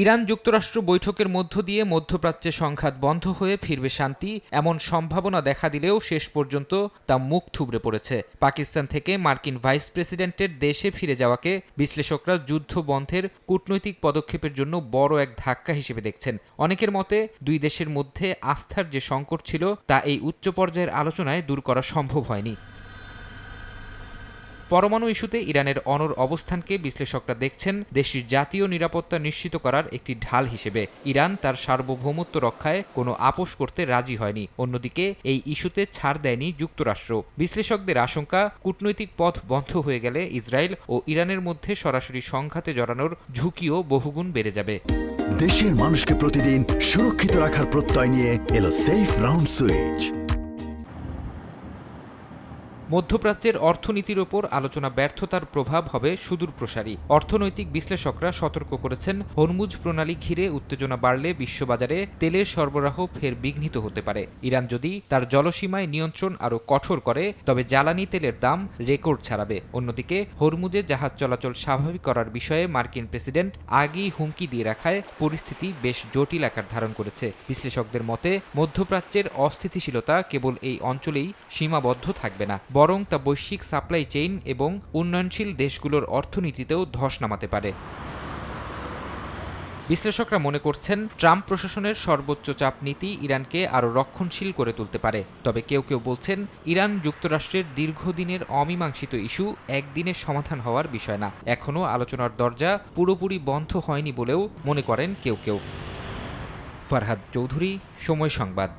Iran যুক্তরাষ্ট্র বৈঠকের মধ্য দিয়ে মধ্যপ্রাচ্যে সংঘাত বন্ধ হয়ে ফিরবে শান্তি এমন সম্ভাবনা দেখা দিলেও শেষ পর্যন্ত তা মুখ থুবড়ে পড়েছে। পাকিস্তান থেকে মার্কিন ভাইস প্রেসিডেন্টের দেশে ফিরে যাওয়াকে বিশ্লেষকরা যুদ্ধ বন্ধের কূটনৈতিক পদক্ষেপের জন্য বড় এক ধাক্কা হিসেবে দেখছেন। অনেকের মতে দুই দেশের মধ্যে আস্থার যে সংকট ছিল তা এই উচ্চ পর্যায়ের আলোচনায় দূর করা সম্ভব হয়নি। পরমাণু ইস্যুতে ইরানের অনড় অবস্থানকে বিশ্লেষকরা দেখছেন দেশটির জাতীয় নিরাপত্তা নিশ্চিত করার একটি ঢাল হিসেবে। ইরান তার সার্বভৌমত্ব রক্ষায় কোনো আপোষ করতে রাজি হয়নি। অন্যদিকে এই ইস্যুতে ছাড় দেয়নি যুক্তরাষ্ট্র। বিশ্লেষকদের আশঙ্কা, কূটনৈতিক পথ বন্ধ হয়ে গেলে ইসরায়েল ও ইরানের মধ্যে সরাসরি সংঘাতে জড়ানোর ঝুঁকিও বহুগুণ বেড়ে যাবে। দেশের মানুষকে প্রতিদিন সুরক্ষিত রাখার প্রত্যয় নিয়ে এলো সেফ রাউন্ড সুইচ। মধ্যপ্রাচ্যের অর্থনীতির ওপর আলোচনা ব্যর্থতার প্রভাব হবে সুদূরপ্রসারী। অর্থনৈতিক বিশ্লেষকরা সতর্ক করেছেন, হরমুজ প্রণালী ঘিরে উত্তেজনা বাড়লে বিশ্ববাজারে তেলের সরবরাহ ফের বিঘ্নিত হতে পারে। ইরান যদি তার জলসীমায় নিয়ন্ত্রণ আরও কঠোর করে তবে জ্বালানি তেলের দাম রেকর্ড ছাড়াবে। অন্যদিকে হরমুজে জাহাজ চলাচল স্বাভাবিক করার বিষয়ে মার্কিন প্রেসিডেন্ট আগেই হুমকি দিয়ে রাখায় পরিস্থিতি বেশ জটিল আকার ধারণ করেছে। বিশ্লেষকদের মতে মধ্যপ্রাচ্যের অস্থিতিশীলতা কেবল এই অঞ্চলেই সীমাবদ্ধ থাকবে না, বরং তা বৈশ্বিক সাপ্লাই চেইন এবং উন্নয়নশীল দেশগুলোর অর্থনীতিতেও ধস নামাতে পারে। বিশ্লেষকরা মনে করছেন, ট্রাম্প প্রশাসনের সর্বোচ্চ চাপ নীতি ইরানকে আরও রক্ষণশীল করে তুলতে পারে। তবে কেউ কেউ বলছেন, ইরান যুক্তরাষ্ট্রের দীর্ঘদিনের অমীমাংসিত ইস্যু একদিনের সমাধান হওয়ার বিষয় না। এখনও আলোচনার দরজা পুরোপুরি বন্ধ হয়নি বলেও মনে করেন কেউ কেউ। ফারহাদ চৌধুরী, সময় সংবাদ।